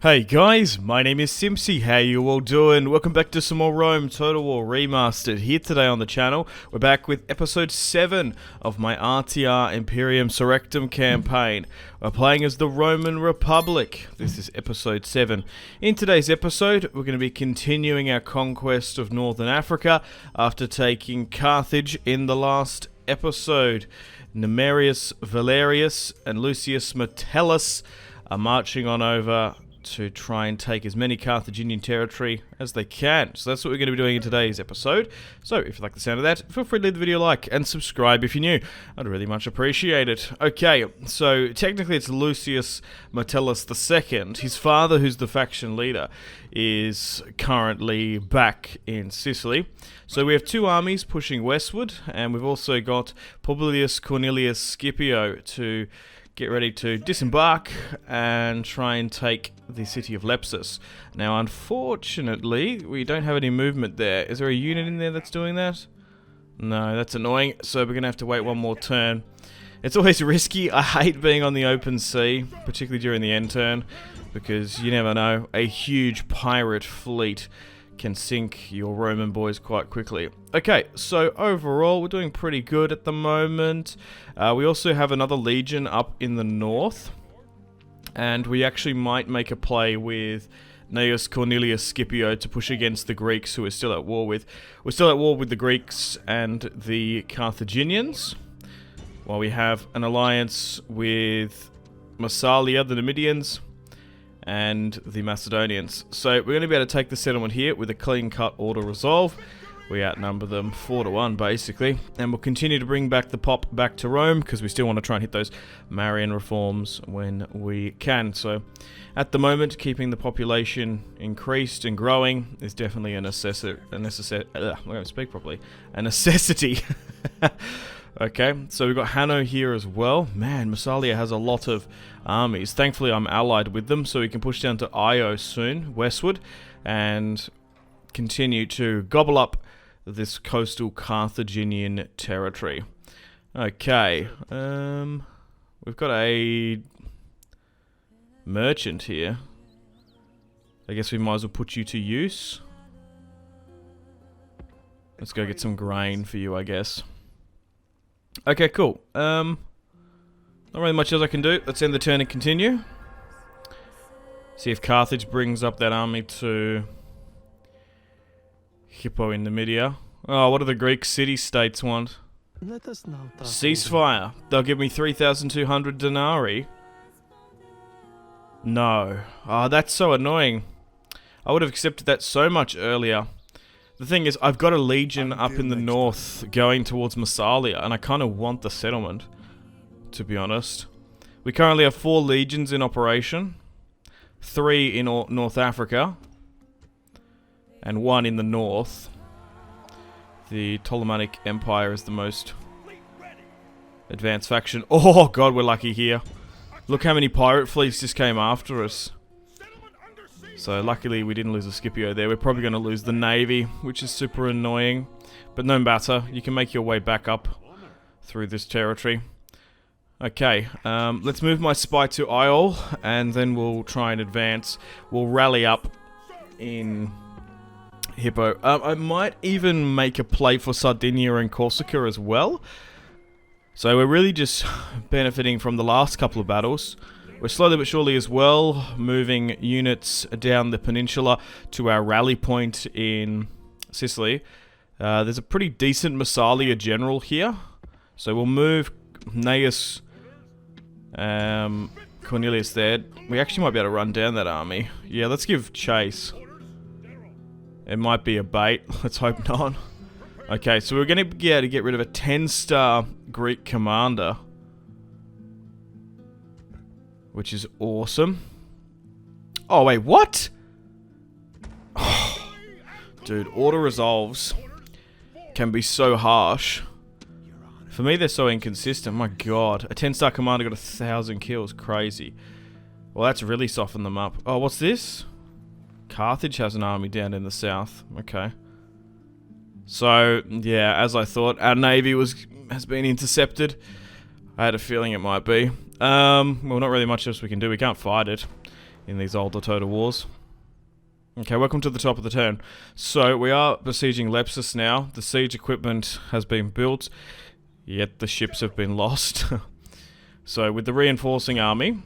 Hey guys, my name is Simpzy. How you all doing? Welcome back to some more Rome Total War Remastered. Here today on the channel, we're back with episode 7 of my RTR Imperium Surrectum campaign. We're playing as the Roman Republic. This is episode 7. In today's episode, we're going to be continuing our conquest of Northern Africa after taking Carthage in the last episode. Numerius Valerius and Lucius Metellus are marching on over to try and take as many Carthaginian territory as they can. So that's what we're going to be doing in today's episode. So if you like the sound of that, feel free to leave the video a like and subscribe if you're new. I'd really much appreciate it. Okay, so technically it's Lucius Metellus II. His father, who's the faction leader, is currently back in Sicily. So we have two armies pushing westward, and we've also got Publius Cornelius Scipio to get ready to disembark and try and take the city of Lepsus. Now, unfortunately, we don't have any movement there. Is there a unit in there that's doing that? No, that's annoying. So we're going to have to wait one more turn. It's always risky. I hate being on the open sea, particularly during the end turn, because you never know. A huge pirate fleet can sink your Roman boys quite quickly. Okay, so overall, we're doing pretty good at the moment. We also have another legion up in the north, and we actually might make a play with Gnaeus Cornelius Scipio to push against the Greeks, who we're still at war with. We're still at war with the Greeks and the Carthaginians, while we have an alliance with Massalia, the Numidians, and the Macedonians. So we're going to be able to take the settlement here with a clean-cut auto resolve. We outnumber them 4-1 basically, and we'll continue to bring back the pop back to Rome because we still want to try and hit those Marian reforms when we can. So at the moment, keeping the population increased and growing is definitely a necessity. Okay, so we've got Hanno here as well. Man, Massalia has a lot of armies. Thankfully, I'm allied with them, so we can push down to Io soon, westward, and continue to gobble up this coastal Carthaginian territory. Okay, we've got a merchant here. I guess we might as well put you to use. Let's go get some grain for you, I guess. Okay, cool. Not really much else I can do. Let's end the turn and continue. See if Carthage brings up that army to Hippo in Numidia. Oh, what do the Greek city-states want? Let us now Ceasefire. They'll give me 3,200 denarii. No. Oh, that's so annoying. I would have accepted that so much earlier. The thing is, I've got a legion up in the north going towards Massalia, and I kind of want the settlement, to be honest. We currently have 4 legions in operation, 3 in North Africa, and 1 in the north. The Ptolemaic Empire is the most advanced faction. Oh god, we're lucky here. Look how many pirate fleets just came after us. So luckily we didn't lose a Scipio there. We're probably going to lose the navy, which is super annoying. But no matter, you can make your way back up through this territory. Okay, let's move my spy to Iol, and then we'll try and advance. We'll rally up in Hippo. I might even make a play for Sardinia and Corsica as well. So we're really just benefiting from the last couple of battles. We're slowly but surely as well moving units down the peninsula to our rally point in Sicily. There's a pretty decent Massalia general here. So we'll move Gnaeus Cornelius there. We actually might be able to run down that army. Yeah, let's give chase. It might be a bait. Let's hope not. Okay, so we're going to be able to get rid of a 10-star Greek commander, which is awesome. Oh, wait, what? Oh, dude, auto-resolves can be so harsh. For me, they're so inconsistent. My god. A 10-star commander got 1,000 kills. Crazy. Well, that's really softened them up. Oh, what's this? Carthage has an army down in the south. Okay. So, yeah, as I thought, our navy has been intercepted. I had a feeling it might be. Well, not really much else we can do. We can't fight it. in these older Total Wars. Okay, welcome to the top of the turn. So, we are besieging Lepsus now. The siege equipment has been built, yet the ships have been lost. So, with the reinforcing army,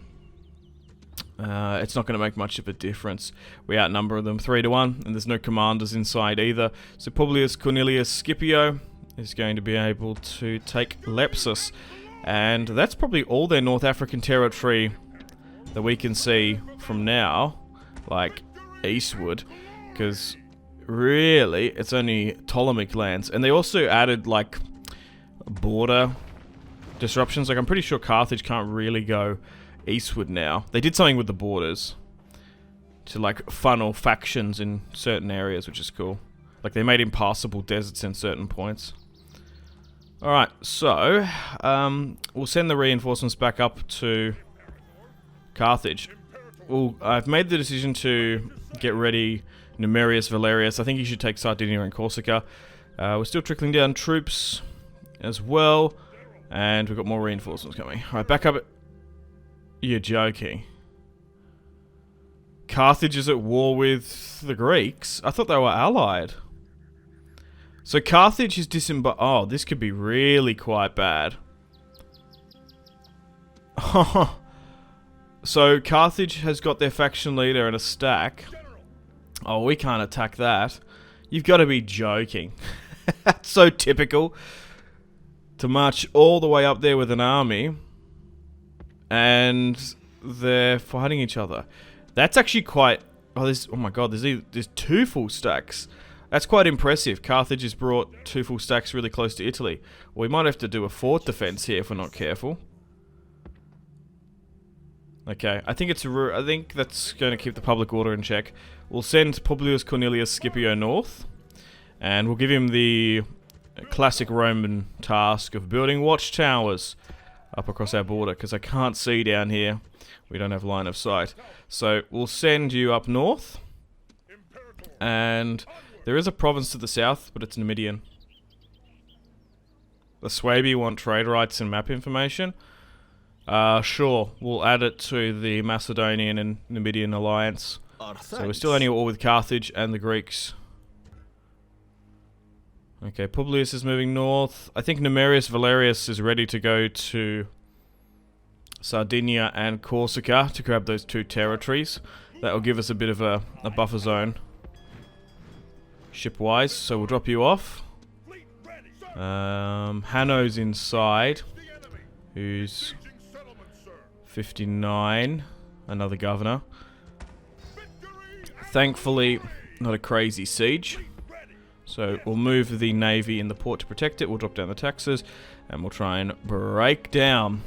it's not going to make much of a difference. We outnumber them 3-1, and there's no commanders inside either. So, Publius Cornelius Scipio is going to be able to take Lepsus. And that's probably all their North African territory that we can see from now, like eastward, because really it's only Ptolemaic lands. And they also added like border disruptions. Like I'm pretty sure Carthage can't really go eastward now. They did something with the borders to like funnel factions in certain areas, which is cool. Like they made impassable deserts in certain points. Alright, so we'll send the reinforcements back up to Carthage. Well, I've made the decision to get ready Numerius Valerius. I think he should take Sardinia and Corsica. We're still trickling down troops as well. And we've got more reinforcements coming. Alright, back up. You're joking. Carthage is at war with the Greeks? I thought they were allied. So Carthage is oh, this could be really quite bad. So Carthage has got their faction leader in a stack. Oh, we can't attack that. You've got to be joking. That's so typical. To march all the way up there with an army. And they're fighting each other. That's actually quite... Oh, oh my god, there's 2 full stacks. That's quite impressive. Carthage has brought 2 full stacks really close to Italy. We might have to do a fort defense here if we're not careful. Okay, I think that's going to keep the public order in check. We'll send Publius Cornelius Scipio north, and we'll give him the classic Roman task of building watchtowers up across our border, because I can't see down here. We don't have line of sight. So we'll send you up north, and there is a province to the south, but it's Numidian. The Suebi want trade rights and map information. Sure, we'll add it to the Macedonian and Numidian alliance. So we're still only at war with Carthage and the Greeks. Okay, Publius is moving north. I think Numerius Valerius is ready to go to Sardinia and Corsica to grab those 2 territories. That will give us a bit of a buffer zone. Ship-wise, so we'll drop you off. Hanno's inside, who's 59, another governor. Thankfully, not a crazy siege. So we'll move the navy in the port to protect it, we'll drop down the taxes, and we'll try and break down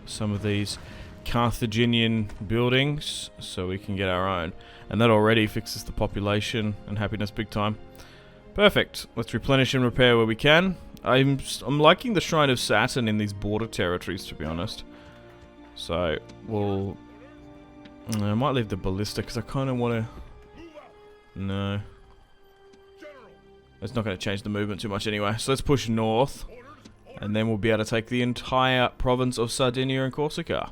some of these Carthaginian buildings so we can get our own. And that already fixes the population and happiness big time. Perfect. Let's replenish and repair where we can. I'm liking the Shrine of Saturn in these border territories, to be honest. So we'll... I might leave the ballista because I kind of want to... No. It's not going to change the movement too much anyway. So let's push north. And then we'll be able to take the entire province of Sardinia and Corsica.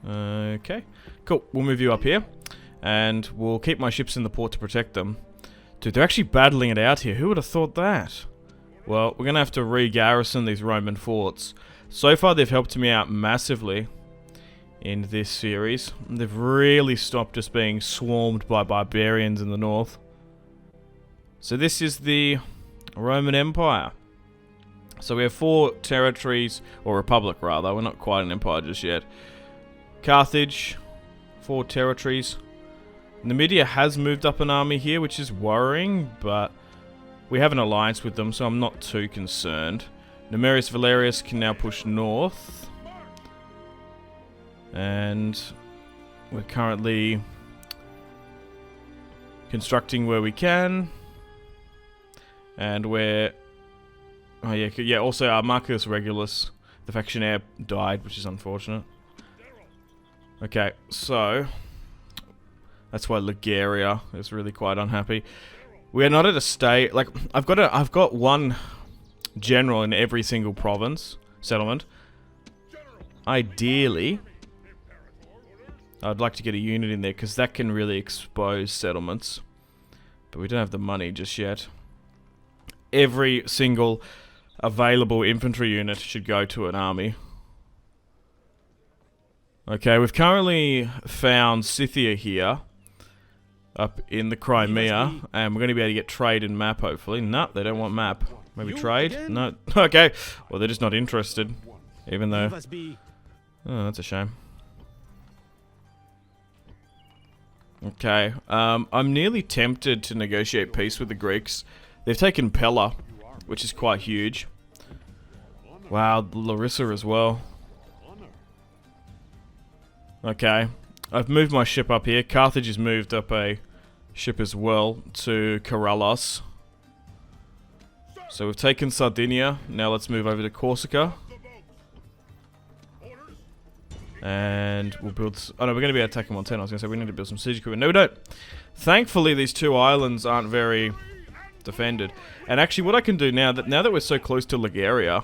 Okay, cool. We'll move you up here, and we'll keep my ships in the port to protect them. Dude, they're actually battling it out here. Who would have thought that? Well, we're going to have to re-garrison these Roman forts. So far, they've helped me out massively in this series. They've really stopped just being swarmed by barbarians in the north. So this is the Roman Empire. So we have 4 territories, or republic rather. We're not quite an empire just yet. Carthage, 4 territories. Numidia has moved up an army here, which is worrying, but we have an alliance with them, so I'm not too concerned. Numerius Valerius can now push north. And we're currently constructing where we can. And we're... Oh yeah, also our Marcus Regulus, the factionaire, died, which is unfortunate. Okay, so that's why Liguria is really quite unhappy. We are not at a state like I've got one general in every single province settlement. Ideally, I'd like to get a unit in there because that can really expose settlements. But we don't have the money just yet. Every single available infantry unit should go to an army. Okay, we've currently found Scythia here. Up in the Crimea. And we're going to be able to get trade and map, hopefully. No, they don't want map. Maybe trade? No. Okay. Well, they're just not interested. Even though... Oh, that's a shame. Okay. I'm nearly tempted to negotiate peace with the Greeks. They've taken Pella, which is quite huge. Wow, Larissa as well. Okay. I've moved my ship up here. Carthage has moved up a ship as well to Karalos. So we've taken Sardinia. Now let's move over to Corsica. And we'll build... Oh no, we're going to be attacking Montana. I was going to say we need to build some siege equipment. No, we don't. Thankfully, these two islands aren't very defended. And actually, what I can do now that we're so close to Liguria,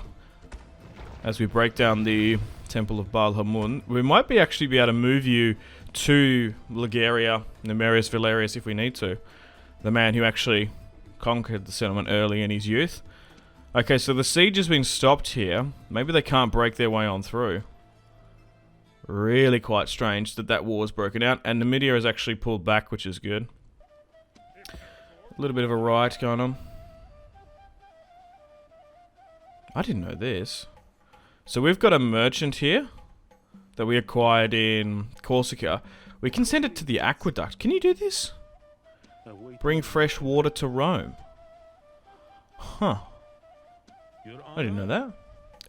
as we break down the Temple of Baal Hamun, we might actually be able to move you to Liguria, Numerius Valerius, if we need to. The man who actually conquered the settlement early in his youth. Okay, so the siege has been stopped here. Maybe they can't break their way on through. Really quite strange that war's broken out. And Numidia has actually pulled back, which is good. A little bit of a riot going on. I didn't know this. So we've got a merchant here that we acquired in Corsica. We can send it to the aqueduct. Can you do this? Bring fresh water to Rome. Huh. I didn't know that.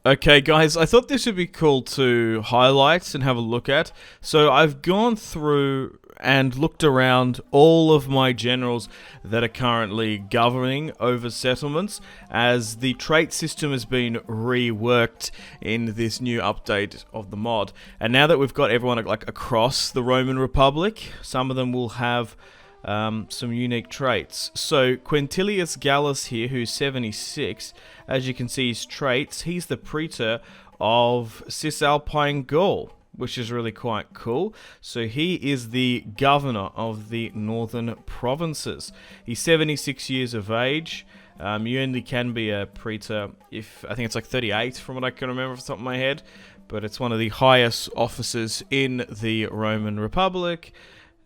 Okay, guys, I thought this would be cool to highlight and have a look at. So I've gone through and looked around all of my generals that are currently governing over settlements, as the trait system has been reworked in this new update of the mod. And now that we've got everyone like across the Roman Republic, some of them will have some unique traits. So Quintilius Gallus here, who's 76, as you can see his traits, he's the praetor of Cisalpine Gaul, which is really quite cool. So he is the governor of the northern provinces. He's 76 years of age. You only can be a praetor if, I think it's like 38 from what I can remember off the top of my head, but it's one of the highest offices in the Roman Republic,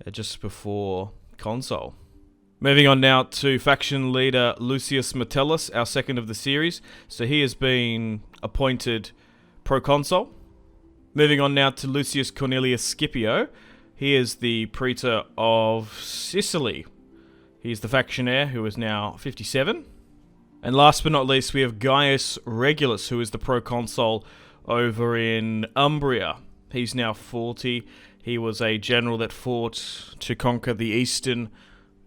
just before consul. Moving on now to faction leader Lucius Metellus, our second of the series. So he has been appointed proconsul. Moving on now to Lucius Cornelius Scipio. He is the praetor of Sicily. He's the faction heir, who is now 57. And last but not least, we have Gaius Regulus, who is the proconsul over in Umbria. He's now 40. He was a general that fought to conquer the eastern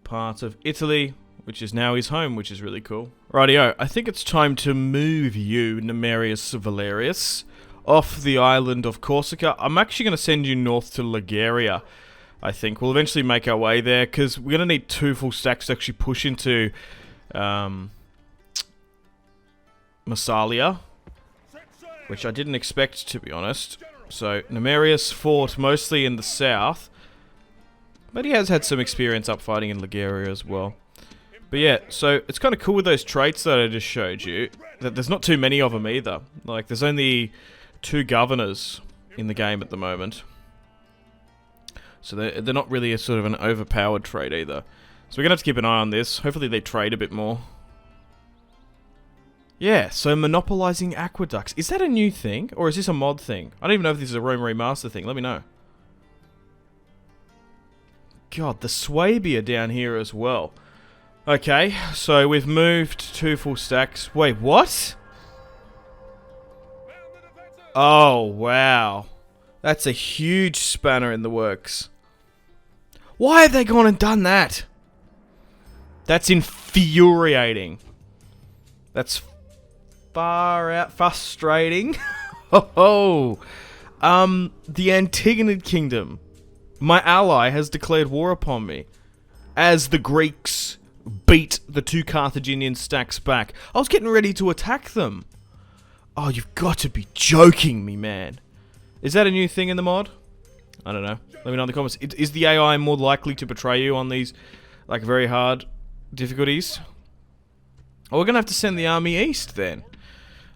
part of Italy, which is now his home, which is really cool. Rightio, I think it's time to move you, Numerius Valerius, off the island of Corsica. I'm actually going to send you north to Liguria, I think. We'll eventually make our way there, because we're going to need 2 full stacks to actually push into Massalia, which I didn't expect, to be honest. So, Numerius fought mostly in the south, but he has had some experience up fighting in Liguria as well. But yeah, so it's kind of cool with those traits that I just showed you, that there's not too many of them either. Like, there's only 2 governors in the game at the moment. So they're not really a sort of an overpowered trait either. So we're going to have to keep an eye on this. Hopefully they trade a bit more. Yeah, so monopolizing aqueducts. Is that a new thing, or is this a mod thing? I don't even know if this is a Rome Remaster thing. Let me know. God, the Swabia down here as well. Okay, so we've moved 2 full stacks. Wait, what? Oh, wow. That's a huge spanner in the works. Why have they gone and done that? That's infuriating. That's far out frustrating. The Antigonid Kingdom, my ally, has declared war upon me as the Greeks beat the 2 Carthaginian stacks back. I was getting ready to attack them. Oh, you've got to be joking me, man. Is that a new thing in the mod? I don't know. Let me know in the comments. Is the AI more likely to betray you on these, like, very hard difficulties? Oh, we're gonna have to send the army east then.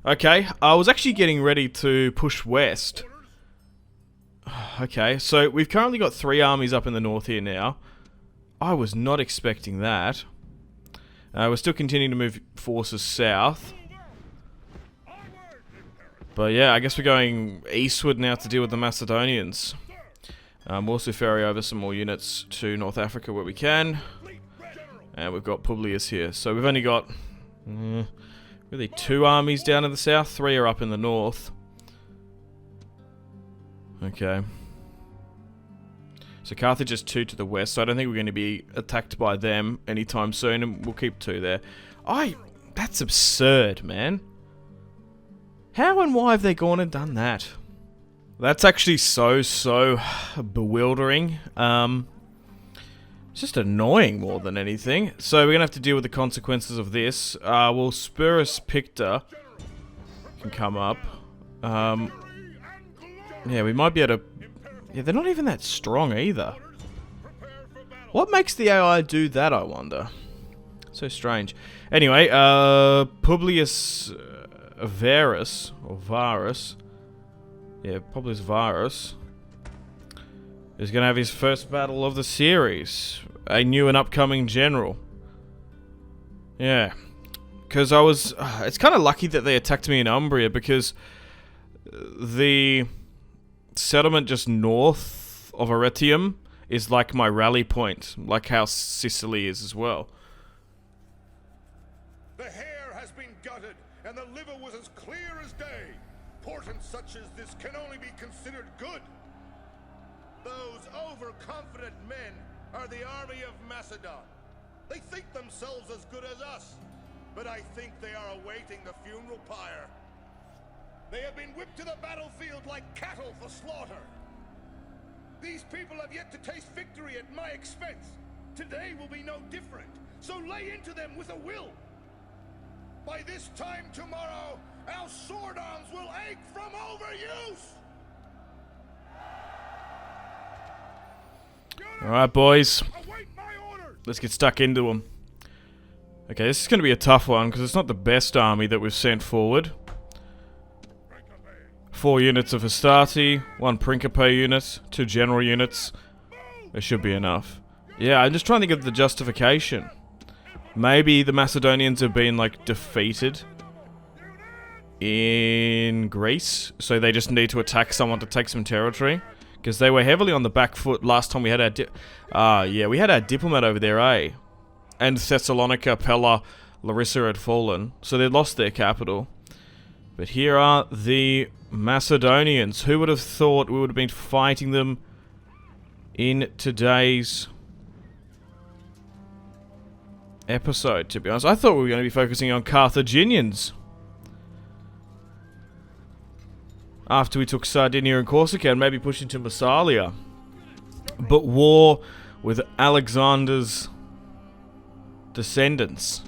Okay, I was actually getting ready to push west. Okay, so we've currently got 3 armies up in the north here now. I was not expecting that. We're still continuing to move forces south. But yeah, I guess we're going eastward now to deal with the Macedonians. We'll also ferry over some more units to North Africa where we can. And we've got Publius here. So we've only got really 2 armies down in the south. 3 are up in the north. Okay. So Carthage is 2 to the west, so I don't think we're going to be attacked by them anytime soon, and we'll keep 2 there. That's absurd, man. How and why have they gone and done that? That's actually so bewildering. It's just annoying more than anything. So we're going to have to deal with the consequences of this. Well, Spurus Picta can come up. Yeah, we might be able to... Yeah, they're not even that strong either. What makes the AI do that, I wonder? So strange. Anyway, Publius Varus, or Varus... Yeah, Publius Varus is going to have his first battle of the series. A new and upcoming general. Yeah. Because I was... it's kind of lucky that they attacked me in Umbria, because the settlement just north of Arretium is like my rally point, like how Sicily is as well. The hair has been gutted, and the liver was as clear as day. Portents such as this can only be considered good. Those overconfident men are the army of Macedon. They think themselves as good as us, but I think they are awaiting the funeral pyre. They have been whipped to the battlefield like cattle for slaughter. These people have yet to taste victory at my expense. Today will be no different, so lay into them with a will. By this time tomorrow, our sword arms will ache from overuse! Alright, boys. Let's get stuck into them. Okay, this is going to be a tough one, because it's not the best army that we've sent forward. 4 units of Hastati, 1 Principe unit, 2 general units. There should be enough. Yeah, I'm just trying to think of the justification. Maybe the Macedonians have been, like, defeated in Greece, so they just need to attack someone to take some territory. Because they were heavily on the back foot last time we had our yeah, we had our diplomat over there, eh? And Thessalonica, Pella, Larissa had fallen, so they lost their capital. But here are the Macedonians. Who would have thought we would have been fighting them in today's episode, to be honest? I thought we were going to be focusing on Carthaginians after we took Sardinia and Corsica and maybe push into Massalia. But war with Alexander's descendants.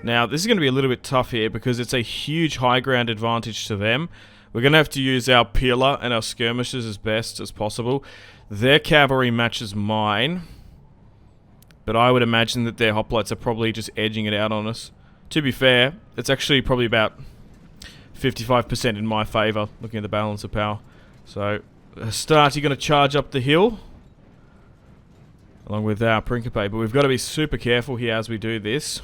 Now, this is going to be a little bit tough here because it's a huge high ground advantage to them. We're going to have to use our pillar and our skirmishers as best as possible. Their cavalry matches mine, but I would imagine that their hoplites are probably just edging it out on us. To be fair, it's actually probably about 55% in my favour, looking at the balance of power. So, Hastati going to charge up the hill, along with our Principe, but we've got to be super careful here as we do this.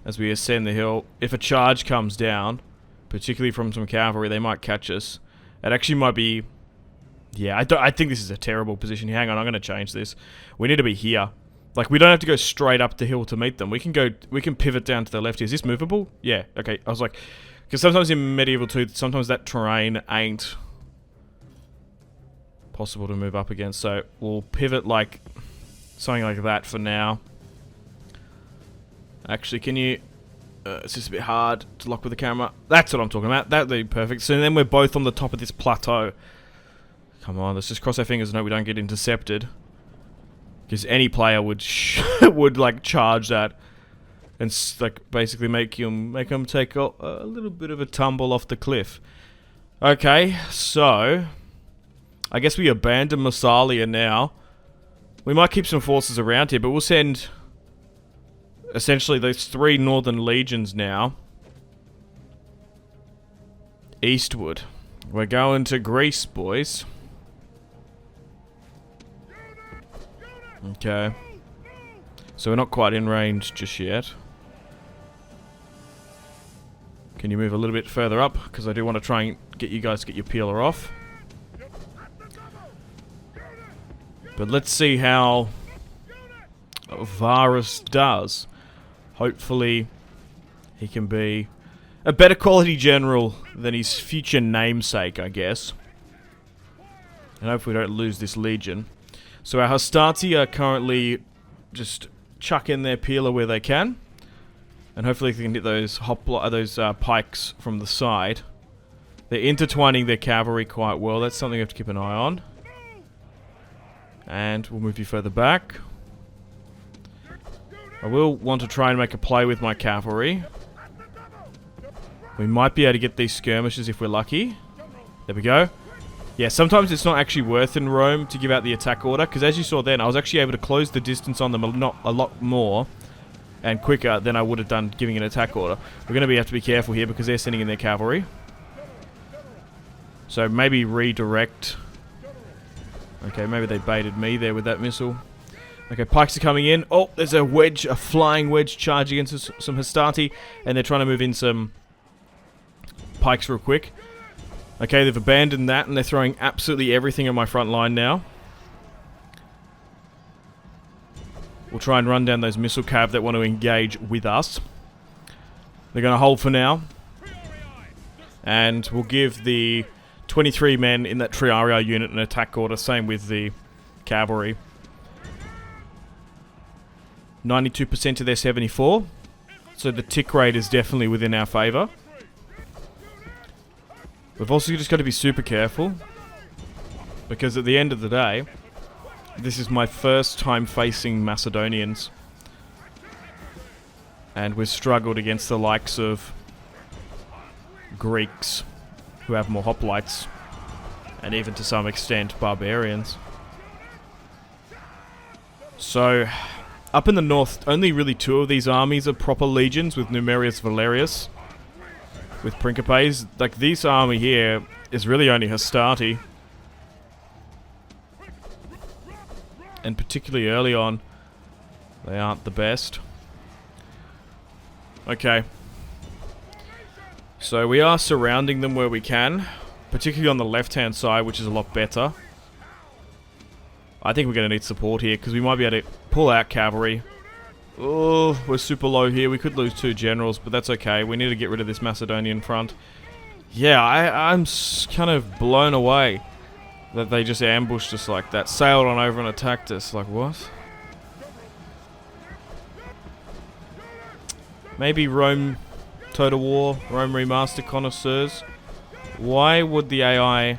As we ascend the hill, if a charge comes down, particularly from some cavalry, they might catch us. It actually might be... Yeah, I think this is a terrible position. Hang on, I'm going to change this. We need to be here. Like, we don't have to go straight up the hill to meet them. We can pivot down to the left. Is this movable? Yeah, okay. I was like... Because sometimes in Medieval 2, sometimes that terrain ain't possible to move up against. So, we'll pivot like... something like that for now. Actually, can you... it's just a bit hard to lock with the camera. That's what I'm talking about. That would be perfect. So then we're both on the top of this plateau. Come on, let's just cross our fingers and hope we don't get intercepted. Because any player would would like charge that and like basically make him take a little bit of a tumble off the cliff. Okay, so I guess we abandon Massalia now. We might keep some forces around here, but we'll send essentially those 3 northern legions now eastward. We're going to Greece, boys. Okay. So we're not quite in range just yet. Can you move a little bit further up? Because I do want to try and get you guys to get your peeler off. But let's see how Varus does. Hopefully he can be a better quality general than his future namesake, I guess. And hopefully we don't lose this legion. So our Hastati are currently just chucking their peeler where they can. And hopefully they can hit those pikes from the side. They're intertwining their cavalry quite well. That's something we have to keep an eye on. And we'll move you further back. I will want to try and make a play with my cavalry. We might be able to get these skirmishes if we're lucky. There we go. Yeah, sometimes it's not actually worth in Rome to give out the attack order. Because as you saw then, I was actually able to close the distance on them a lot more and quicker than I would have done giving an attack order. We're going to have to be careful here because they're sending in their cavalry. So maybe redirect. Okay, maybe they baited me there with that missile. Okay, pikes are coming in. Oh, there's a wedge, a flying wedge charging into some Hastati. And they're trying to move in some pikes real quick. Okay, they've abandoned that and they're throwing absolutely everything on my front line now. We'll try and run down those missile cav that want to engage with us. They're going to hold for now. And we'll give the 23 men in that Triarii unit an attack order. Same with the cavalry. 92% to their 74. So the tick rate is definitely within our favour. We've also just got to be super careful. Because at the end of the day, this is my first time facing Macedonians. And we've struggled against the likes of Greeks, who have more hoplites, and even to some extent barbarians. So, up in the north, only really 2 of these armies are proper legions, with Numerius Valerius, with Principes. Like, this army here is really only Hastati. And particularly early on, they aren't the best. Okay. So we are surrounding them where we can, particularly on the left-hand side, which is a lot better. I think we're going to need support here, because we might be able to pull out cavalry. Oh, we're super low here. We could lose 2 generals, but that's okay. We need to get rid of this Macedonian front. Yeah, I'm kind of blown away that they just ambushed us like that. Sailed on over and attacked us. Like, what? Maybe Rome Total War, Rome Remastered connoisseurs. Why would the AI,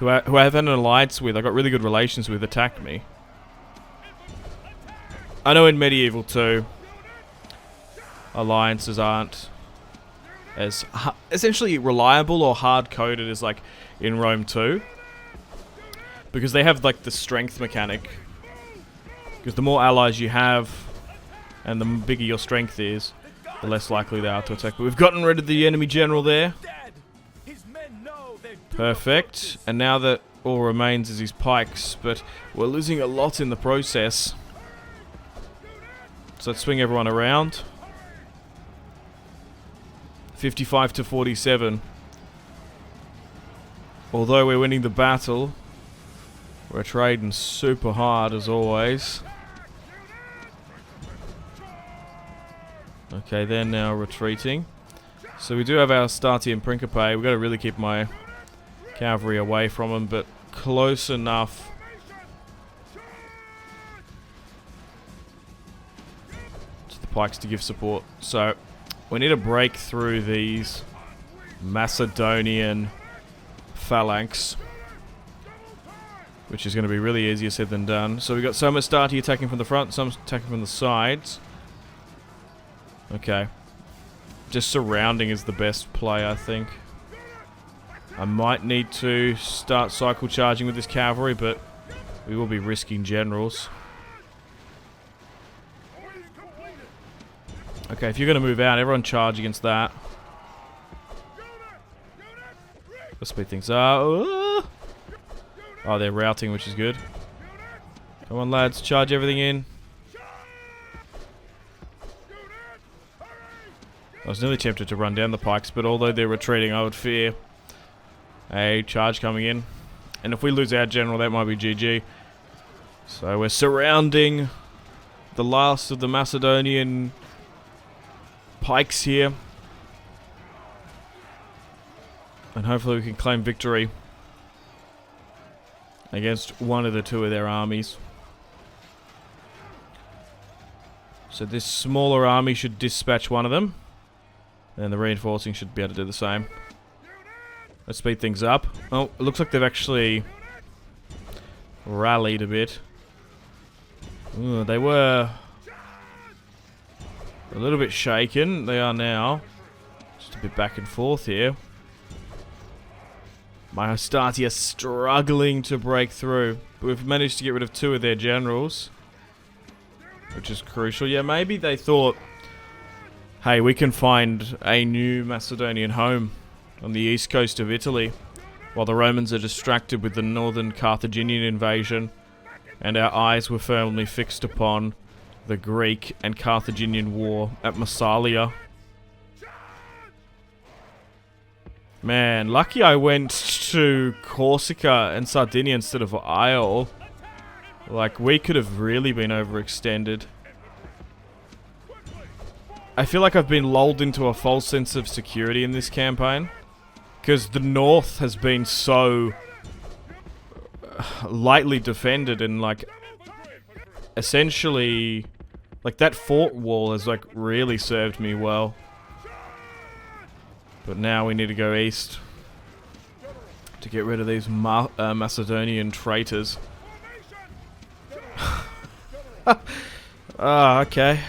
who I have an alliance with, I got really good relations with, attack me? I know in Medieval 2, alliances aren't as essentially reliable or hard-coded as like in Rome 2, because they have like the strength mechanic, because the more allies you have and the bigger your strength is, the less likely they are to attack. But we've gotten rid of the enemy general there. Perfect. And now that all remains is his pikes, but we're losing a lot in the process. So let's swing everyone around. 55 to 47. Although we're winning the battle, we're trading super hard as always. Okay, they're now retreating. So we do have our Stati and Principe. We've got to really keep my cavalry away from them, but close enough. To the pikes to give support. So we need to break through these Macedonian phalanx, which is going to be really easier said than done. So we've got some Astati attacking from the front, some attacking from the sides. Okay. Just surrounding is the best play, I think. I might need to start cycle charging with this cavalry, but we will be risking generals. Okay, if you're going to move out, everyone charge against that. Let's speed things up. Oh, they're routing, which is good. Come on, lads, charge everything in. I was nearly tempted to run down the pikes, but although they're retreating, I would fear a charge coming in. And if we lose our general, that might be GG. So we're surrounding the last of the Macedonian pikes here. And hopefully we can claim victory against one of the two of their armies. So this smaller army should dispatch one of them. And the reinforcing should be able to do the same. Let's speed things up. Oh, it looks like they've actually rallied a bit. Ooh, they were a little bit shaken. They are now. Just a bit back and forth here. My Hastati are struggling to break through. But we've managed to get rid of two of their generals, which is crucial. Yeah, maybe they thought, hey, we can find a new Macedonian home on the east coast of Italy, while the Romans are distracted with the northern Carthaginian invasion, and our eyes were firmly fixed upon the Greek and Carthaginian war at Massalia. Man, lucky I went to Corsica and Sardinia instead of Isle. Like, we could have really been overextended. I feel like I've been lulled into a false sense of security in this campaign, because the north has been so lightly defended, and like essentially like that fort wall has like really served me well. But now we need to go east to get rid of these Macedonian traitors. Okay.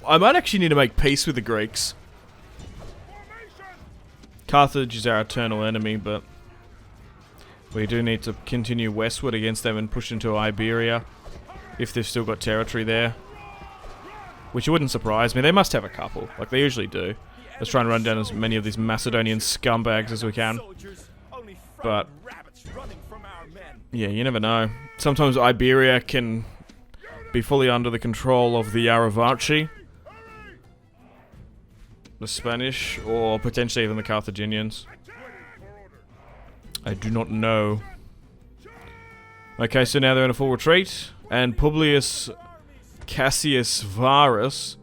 I might actually need to make peace with the Greeks. Carthage is our eternal enemy, but we do need to continue westward against them and push into Iberia, if they've still got territory there. Which wouldn't surprise me. They must have a couple, like they usually do. Let's try and run down as many of these Macedonian scumbags as we can. But yeah, you never know. Sometimes Iberia can be fully under the control of the Aravaci, the Spanish, or potentially even the Carthaginians. I do not know. Okay, so now they're in a full retreat, and Publius Cassius Varus,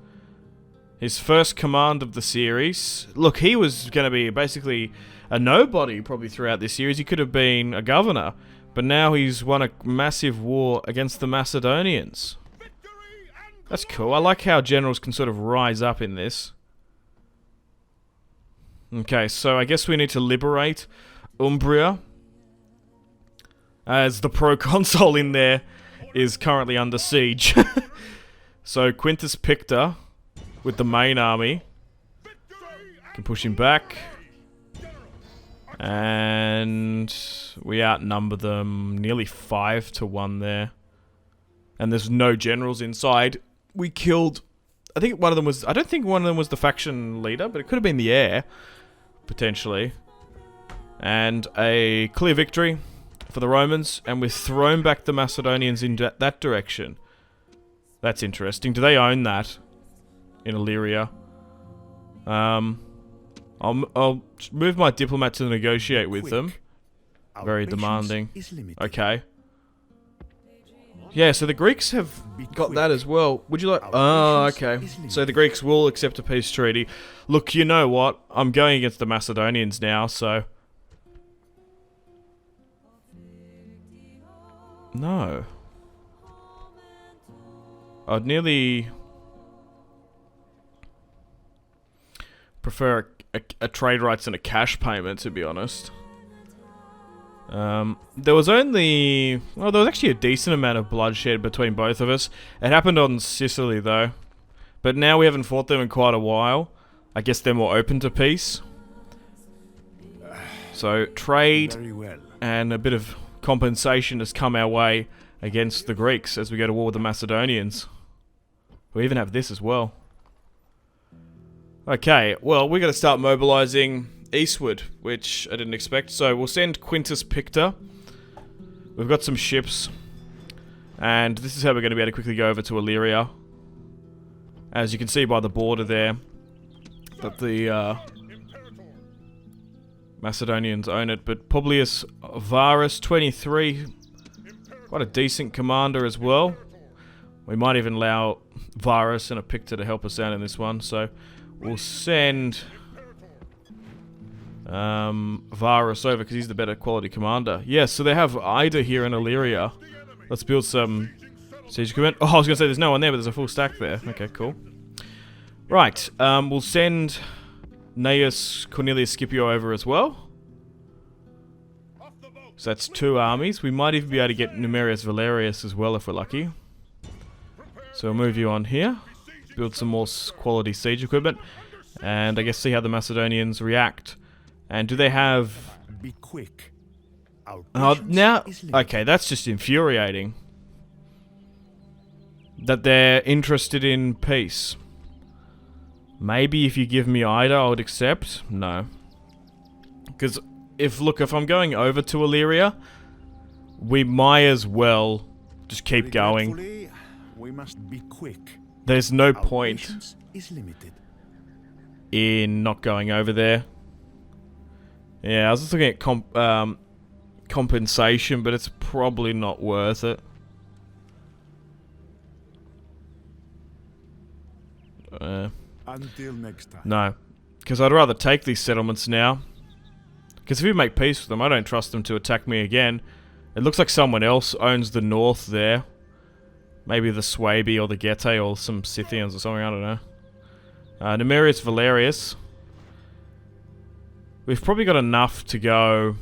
his first command of the series. Look, he was going to be basically a nobody probably throughout this series. He could have been a governor, but now he's won a massive war against the Macedonians. That's cool. I like how generals can sort of rise up in this. Okay, so I guess we need to liberate Umbria, as the proconsul in there is currently under siege. So Quintus Pictor, with the main army, can push him back. And we outnumber them nearly 5-1 there. And there's no generals inside. We killed, I think one of them was, I don't think one of them was the faction leader, but it could have been the heir, potentially. And a clear victory for the Romans, and we've thrown back the Macedonians in that direction. That's interesting. Do they own that in Illyria? I'll move my diplomat to negotiate with them. Very demanding. Okay. Yeah, so the Greeks have got that as well. Would you like... Oh, okay. So the Greeks will accept a peace treaty. Look, you know what? I'm going against the Macedonians now, so... No. I'd nearly... prefer a trade rights and a cash payment, to be honest. There was only... Well, there was actually a decent amount of bloodshed between both of us. It happened on Sicily, though. But now we haven't fought them in quite a while. I guess they're more open to peace. So trade Very well. and a bit of compensation has come our way against the Greeks as we go to war with the Macedonians. We even have this as well. Okay, well, we're going to start mobilizing eastward, which I didn't expect. So we'll send Quintus Pictor. We've got some ships. And this is how we're going to be able to quickly go over to Illyria. As you can see by the border there, that the Macedonians own it. But Publius Varus, 23, quite a decent commander as well. We might even allow Varus and a Pictor to help us out in this one. So we'll send Varus over because he's the better quality commander. Yes, so they have Ida here in Illyria. Let's build some siege equipment. Oh, I was going to say there's no one there, but there's a full stack there. Okay, cool. Right, we'll send Gnaeus Cornelius Scipio over as well. So that's 2 armies. We might even be able to get Numerius Valerius as well if we're lucky. So we'll move you on here. Build some more quality siege equipment. And I guess see how the Macedonians react. And do they have... Be quick. now... Okay, that's just infuriating. That they're interested in peace. Maybe if you give me Ida, I would accept. No. Because, if I'm going over to Illyria, we might as well just keep going. We must be quick. There's no point in not going over there. Yeah, I was just looking at compensation, but it's probably not worth it. Until next time. No, because I'd rather take these settlements now. Because if we make peace with them, I don't trust them to attack me again. It looks like someone else owns the north there. Maybe the Suebi or the Getae or some Scythians or something, I don't know. Numerius Valerius. We've probably got enough to go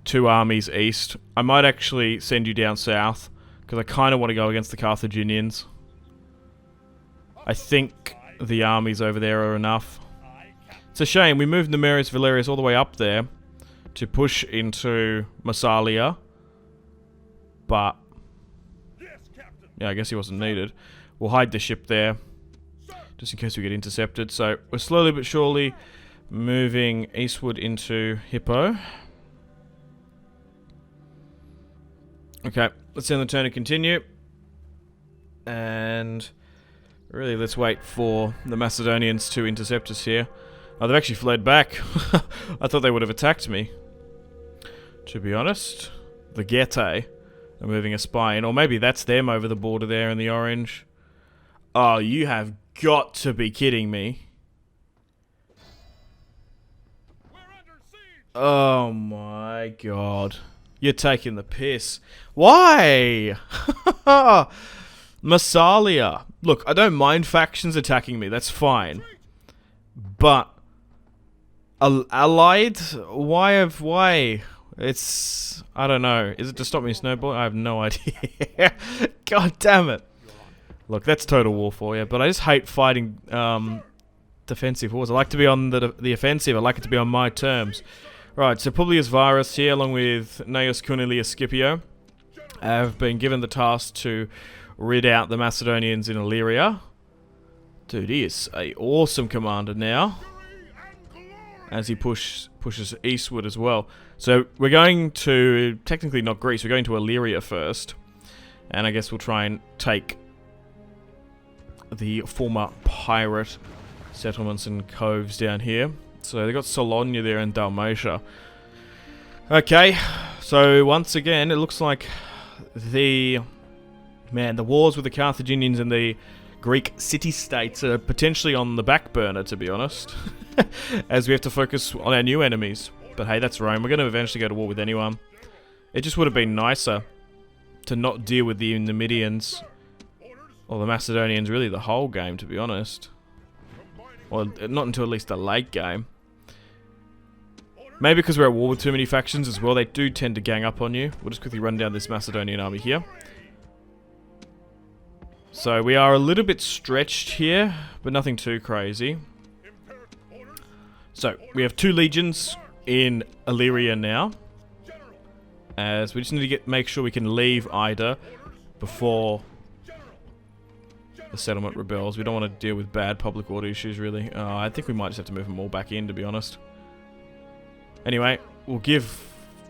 2 armies east. I might actually send you down south, because I kind of want to go against the Carthaginians. I think the armies over there are enough. It's a shame, we moved Numerius Valerius all the way up there to push into Massalia. But, yeah, I guess he wasn't needed. We'll hide the ship there, just in case we get intercepted. So, we're slowly but surely moving eastward into Hippo. Okay, let's end the turn and continue. And, really, let's wait for the Macedonians to intercept us here. Oh, they've actually fled back. I thought they would have attacked me, to be honest. The Getae are moving a spy in, or maybe that's them over the border there in the orange. Oh, you have got to be kidding me. Oh my god. You're taking the piss. Why? Massalia. Look, I don't mind factions attacking me, that's fine. But allied? Why? It's... I don't know. Is it to stop me snowballing? I have no idea. God damn it. Look, that's total war for you, but I just hate fighting defensive wars. I like to be on the offensive. I like it to be on my terms. Right, so Publius Varus here, along with Gnaeus Cornelius Scipio, have been given the task to rid out the Macedonians in Illyria. Dude, he is an awesome commander now, as he pushes eastward as well. So we're going to, technically not Greece, we're going to Illyria first. And I guess we'll try and take the former pirate settlements and coves down here. So they got Solonia there and Dalmatia. Okay, so once again, it looks like the wars with the Carthaginians and the Greek city-states are potentially on the back burner, to be honest. As we have to focus on our new enemies. But hey, that's Rome. We're going to eventually go to war with anyone. It just would have been nicer to not deal with the Numidians or the Macedonians, really the whole game, to be honest. Or not until at least the late game. Maybe because we're at war with too many factions as well, they do tend to gang up on you. We'll just quickly run down this Macedonian army here. So we are a little bit stretched here, but nothing too crazy. So, we have 2 legions in Illyria now. As we just need to make sure we can leave Ida before the settlement rebels. We don't want to deal with bad public order issues, really. I think we might just have to move them all back in, to be honest. Anyway, we'll give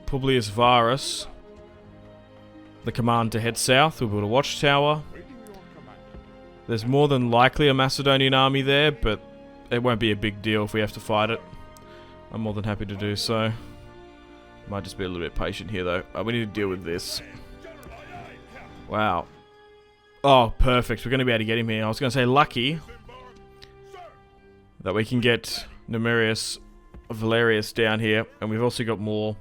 Publius Varus the command to head south. We'll build a watchtower. There's more than likely a Macedonian army there, but it won't be a big deal if we have to fight it. I'm more than happy to do so. Might just be a little bit patient here, though. We need to deal with this. Wow. Oh, perfect. We're going to be able to get him here. I was going to say lucky that we can get Numerius Valerius down here. And we've also got more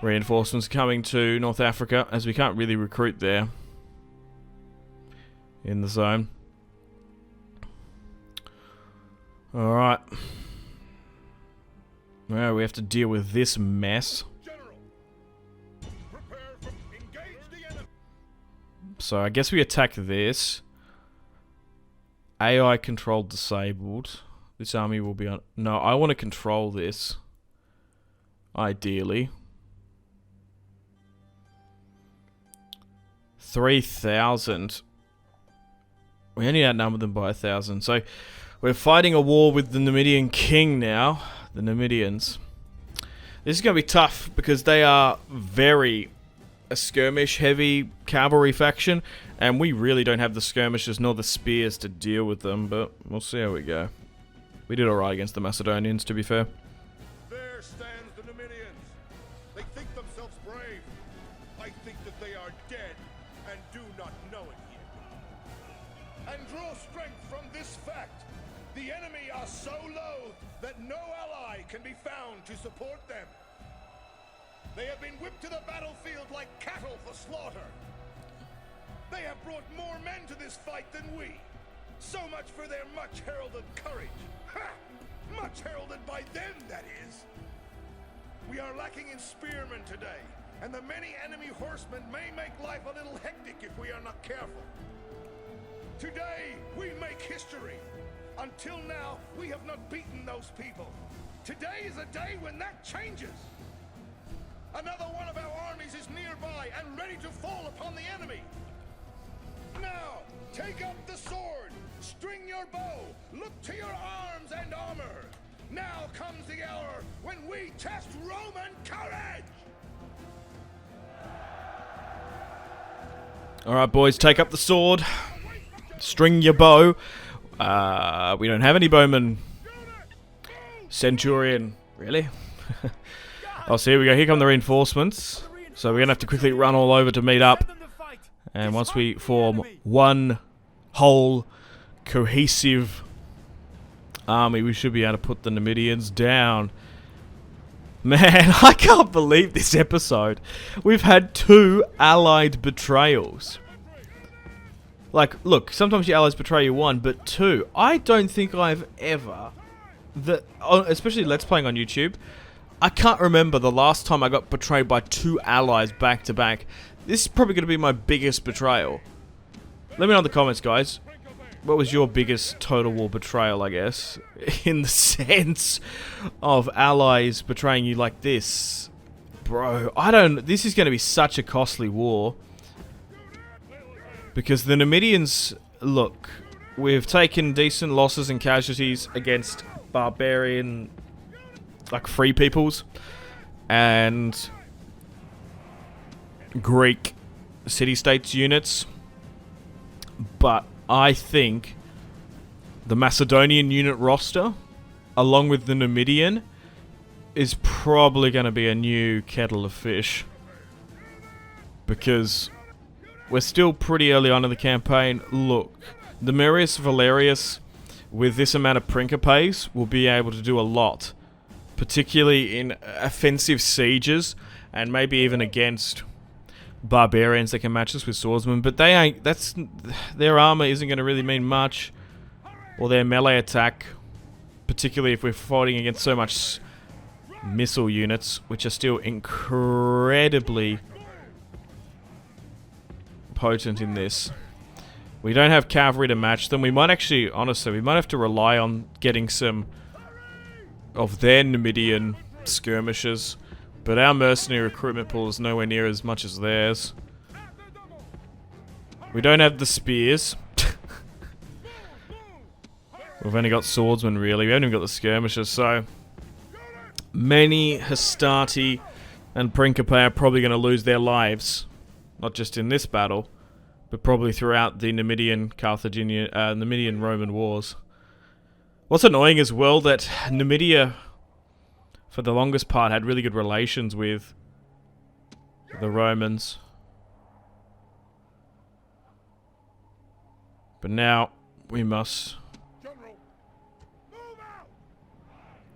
reinforcements coming to North Africa, as we can't really recruit there in the zone. Alright. Well, we have to deal with this mess. So I guess we attack this. AI control disabled. This army will be on... No, I want to control this. Ideally. 3,000. We only outnumber them by 1,000. So we're fighting a war with the Numidian king now. The Numidians. This is going to be tough because they are very... a skirmish-heavy cavalry faction, and we really don't have the skirmishes nor the spears to deal with them, but we'll see how we go. We did alright against the Macedonians, to be fair. There stands the Numidians. They think themselves brave. I think that they are dead and do not know it yet. And draw strength from this fact. The enemy are so low that no ally can be found to support them. They have been whipped to the battlefield like cattle for slaughter. They have brought more men to this fight than we. So much for their much-heralded courage. Ha! Much heralded by them, that is. We are lacking in spearmen today, and the many enemy horsemen may make life a little hectic if we are not careful. Today, we make history. Until now, we have not beaten those people. Today is a day when that changes. Another one of our armies is nearby and ready to fall upon the enemy. Now, take up the sword, string your bow, look to your arms and armor. Now comes the hour when we test Roman courage. Alright boys, take up the sword, string your bow. We don't have any bowmen. Centurion, really? Oh, so here we go. Here come the reinforcements. So we're going to have to quickly run all over to meet up. And once we form one whole cohesive army, we should be able to put the Numidians down. Man, I can't believe this episode. We've had 2 allied betrayals. Like, look, sometimes your allies betray you 1, but 2. I don't think I've ever... especially Let's Playing on YouTube... I can't remember the last time I got betrayed by 2 allies back to back. This is probably going to be my biggest betrayal. Let me know in the comments, guys. What was your biggest Total War betrayal, I guess? In the sense of allies betraying you like this. Bro, this is going to be such a costly war. Because the Numidians, look, we've taken decent losses and casualties against Barbarian... like free peoples and Greek city-states units, but I think the Macedonian unit roster along with the Numidian is probably going to be a new kettle of fish, because we're still pretty early on in the campaign. Look, Numerius Valerius with this amount of Principes will be able to do a lot, particularly in offensive sieges, and maybe even against barbarians that can match us with swordsmen. But they ain't. Their armor isn't going to really mean much, or their melee attack, particularly if we're fighting against so much missile units, which are still incredibly potent in this. We don't have cavalry to match them. We might actually, honestly, we might have to rely on getting some of their Numidian skirmishers, but our mercenary recruitment pool is nowhere near as much as theirs. We don't have the spears. We've only got swordsmen, really. We haven't even got the skirmishers, so many Hastati and Principe are probably going to lose their lives, not just in this battle, but probably throughout the Numidian Carthaginian, Numidian Roman wars. What's annoying as well, that Numidia, for the longest part, had really good relations with the Romans. But now we must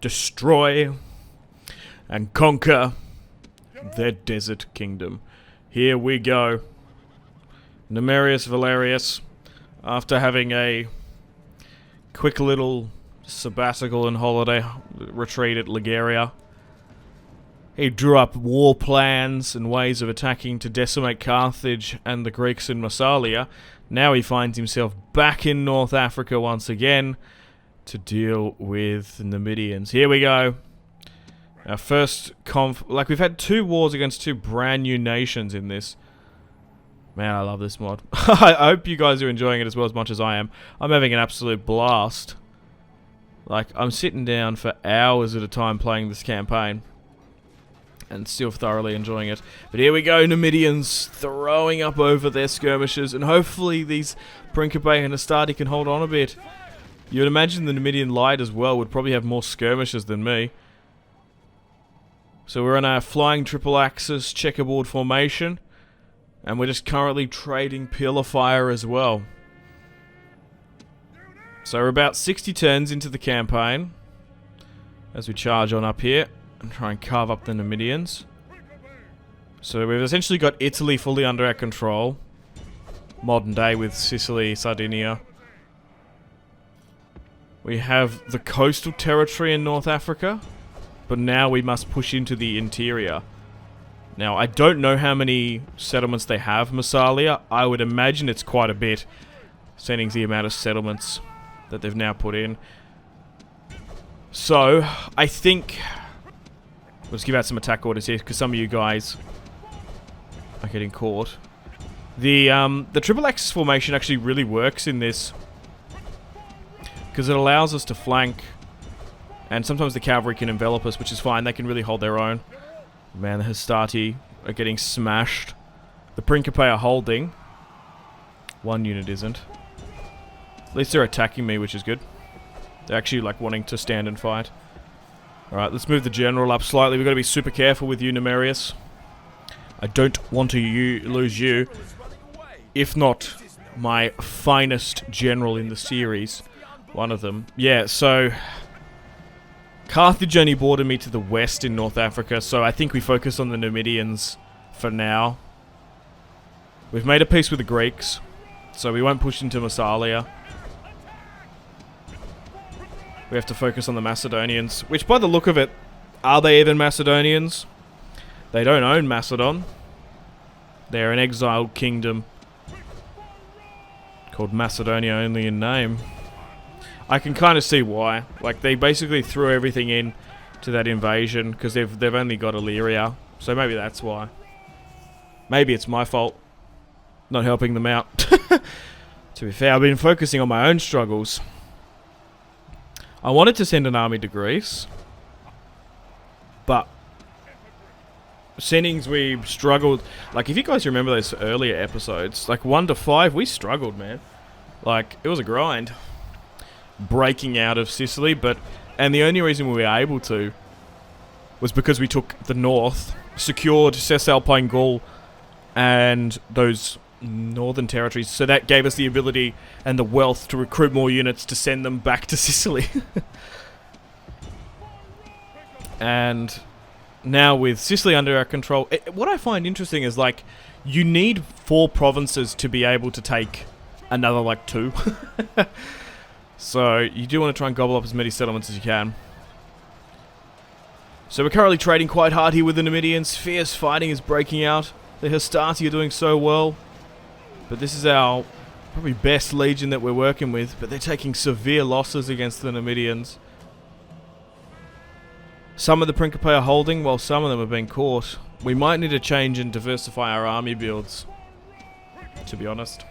destroy and conquer their desert kingdom. Here we go. Numerius Valerius, after having a quick little sabbatical and holiday retreat at Liguria, he drew up war plans and ways of attacking to decimate Carthage and the Greeks in Massalia. Now he finds himself back in North Africa once again to deal with the Numidians. Here we go. Our first like, we've had 2 wars against 2 brand new nations in this. Man, I love this mod. I hope you guys are enjoying it as well as much as I am. I'm having an absolute blast. Like, I'm sitting down for hours at a time playing this campaign and still thoroughly enjoying it. But here we go, Numidians throwing up over their skirmishers, and hopefully these Principe and Hastati can hold on a bit. You would imagine the Numidian Light as well would probably have more skirmishers than me. So we're on our flying triple axis checkerboard formation, and we're just currently trading pillar fire as well. So we're about 60 turns into the campaign as we charge on up here and try and carve up the Numidians. So we've essentially got Italy fully under our control. Modern day with Sicily, Sardinia. We have the coastal territory in North Africa, but now we must push into the interior. Now, I don't know how many settlements they have, Massalia. I would imagine it's quite a bit, seeing the amount of settlements that they've now put in. So, I think let's give out some attack orders here, because some of you guys are getting caught. The triple axis formation actually really works in this, because it allows us to flank, and sometimes the cavalry can envelop us, which is fine. They can really hold their own. Man, the Hastati are getting smashed. The Principe are holding. One unit isn't. At least they're attacking me, which is good. They're actually like wanting to stand and fight. Alright, let's move the general up slightly. We've got to be super careful with you, Numerius. I don't want to lose you. If not my finest general in the series. One of them. Yeah, so Carthage only bordered me to the west in North Africa, so I think we focus on the Numidians for now. We've made a peace with the Greeks, so we won't push into Massalia. We have to focus on the Macedonians, which by the look of it, are they even Macedonians? They don't own Macedon. They're an exiled kingdom called Macedonia only in name. I can kind of see why. Like, they basically threw everything in to that invasion because they've only got Illyria, so maybe that's why. Maybe it's my fault not helping them out. To be fair, I've been focusing on my own struggles. I wanted to send an army to Greece, but seeing we struggled. Like, if you guys remember those earlier episodes, like 1 to 5, we struggled, man. Like, it was a grind breaking out of Sicily, and the only reason we were able to was because we took the north, secured Cisalpine Gaul and those northern territories, so that gave us the ability and the wealth to recruit more units to send them back to Sicily. And now with Sicily under our control, what I find interesting is, like, you need 4 provinces to be able to take another, like, 2. So you do want to try and gobble up as many settlements as you can. So we're currently trading quite hard here with the Numidians. Fierce fighting is breaking out. The Hastati are doing so well. But this is our probably best legion that we're working with. But they're taking severe losses against the Numidians. Some of the Principe are holding, while some of them have been caught. We might need to change and diversify our army builds, to be honest.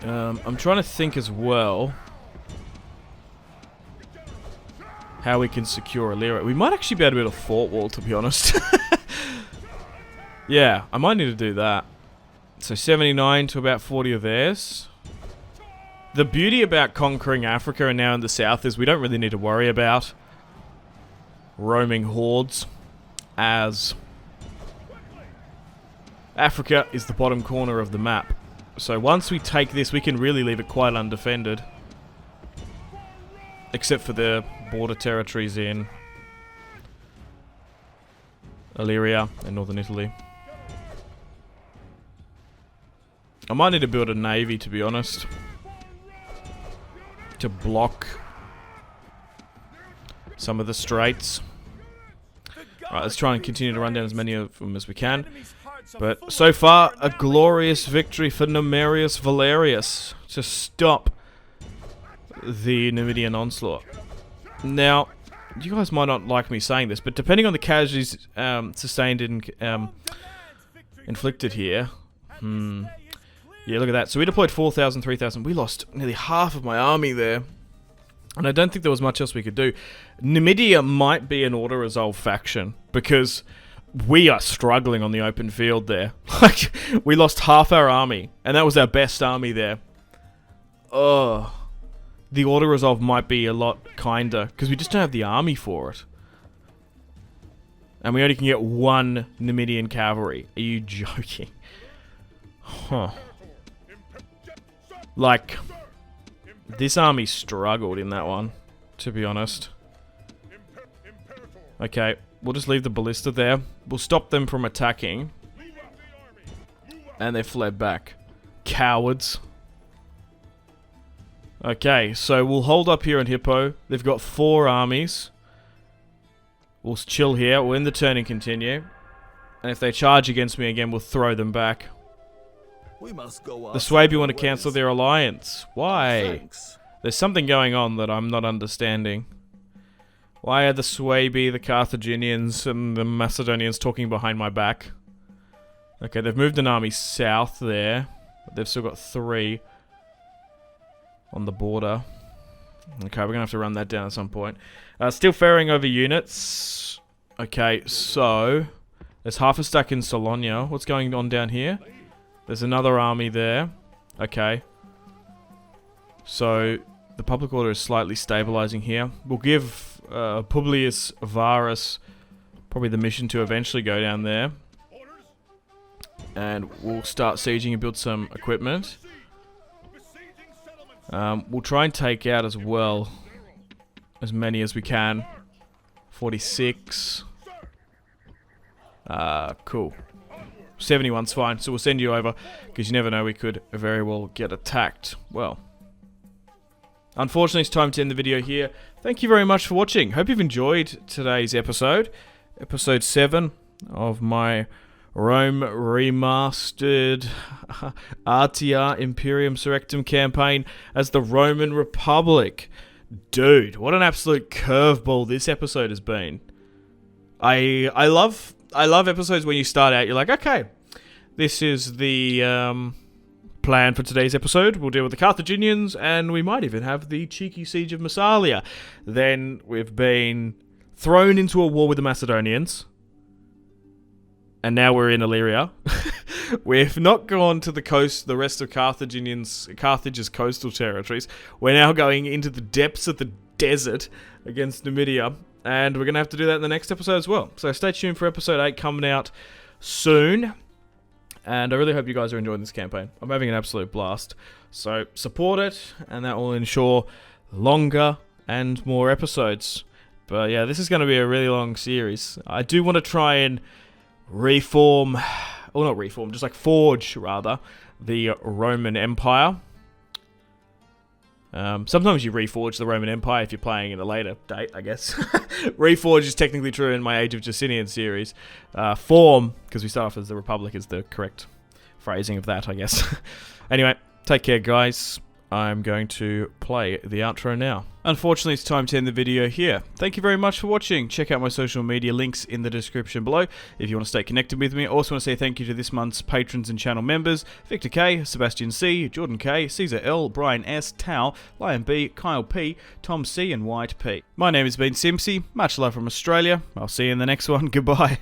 I'm trying to think as well how we can secure Illyria. We might actually be able to build a fort wall, to be honest. Yeah, I might need to do that. So 79 to about 40 of theirs. The beauty about conquering Africa and now in the south is we don't really need to worry about roaming hordes, as Africa is the bottom corner of the map. So once we take this, we can really leave it quite undefended. Except for the border territories in Illyria and northern Italy. I might need to build a navy, to be honest, to block some of the straits. Alright, let's try and continue to run down as many of them as we can. But so far, a glorious victory for Numerius Valerius to stop the Numidian onslaught. Now, you guys might not like me saying this, but depending on the casualties sustained and inflicted here, yeah, look at that. So we deployed 4,000, 3,000. We lost nearly half of my army there. And I don't think there was much else we could do. Numidia might be an auto-resolve faction, because we are struggling on the open field there. Like, we lost half our army, and that was our best army there. Ugh. The auto-resolve might be a lot kinder, because we just don't have the army for it. And we only can get one Numidian cavalry. Are you joking? Huh. Like, this army struggled in that one, to be honest. Okay, we'll just leave the ballista there. We'll stop them from attacking. And they fled back. Cowards. Okay, so we'll hold up here in Hippo. They've got 4 armies. We'll chill here. We'll end the turn and continue. And if they charge against me again, we'll throw them back. We must go The Suebi want to cancel their alliance. Why? Thanks. There's something going on that I'm not understanding. Why are the Suebi, the Carthaginians, and the Macedonians talking behind my back? Okay, they've moved an army south there. But they've still got 3 on the border. Okay, we're going to have to run that down at some point. Still ferrying over units. Okay, so there's half a stack in Solonia. What's going on down here? There's another army there. Okay. So the public order is slightly stabilizing here. We'll give Publius Varus probably the mission to eventually go down there. And we'll start sieging and build some equipment. We'll try and take out as well as many as we can. 46. Cool. 71's fine, so we'll send you over, because you never know, we could very well get attacked. Well, unfortunately, it's time to end the video here. Thank you very much for watching. Hope you've enjoyed today's episode. Episode 7 of my Rome Remastered RTR Imperium Surrectum campaign as the Roman Republic. Dude, what an absolute curveball this episode has been. I love episodes when you start out, you're like, okay, this is the plan for today's episode. We'll deal with the Carthaginians, and we might even have the cheeky siege of Massalia. Then we've been thrown into a war with the Macedonians, and now we're in Illyria. We've not gone to the coast, the rest of Carthage's coastal territories. We're now going into the depths of the desert against Numidia. And we're going to have to do that in the next episode as well. So stay tuned for episode 8 coming out soon. And I really hope you guys are enjoying this campaign. I'm having an absolute blast. So support it, and that will ensure longer and more episodes. But yeah, this is going to be a really long series. I do want to try and reform, or not reform, just like forge, rather, the Roman Empire. Sometimes you reforge the Roman Empire if you're playing in a later date, I guess. Reforge is technically true in my Age of Justinian series. Form, because we start off as the Republic, is the correct phrasing of that, I guess. Anyway, take care, guys. I'm going to play the outro now. Unfortunately, it's time to end the video here. Thank you very much for watching. Check out my social media links in the description below if you want to stay connected with me. I also want to say thank you to this month's patrons and channel members: Victor K, Sebastian C, Jordan K, Caesar L, Brian S, Tao, Lion B, Kyle P, Tom C, and White P. My name has been Simpzy. Much love from Australia. I'll see you in the next one. Goodbye.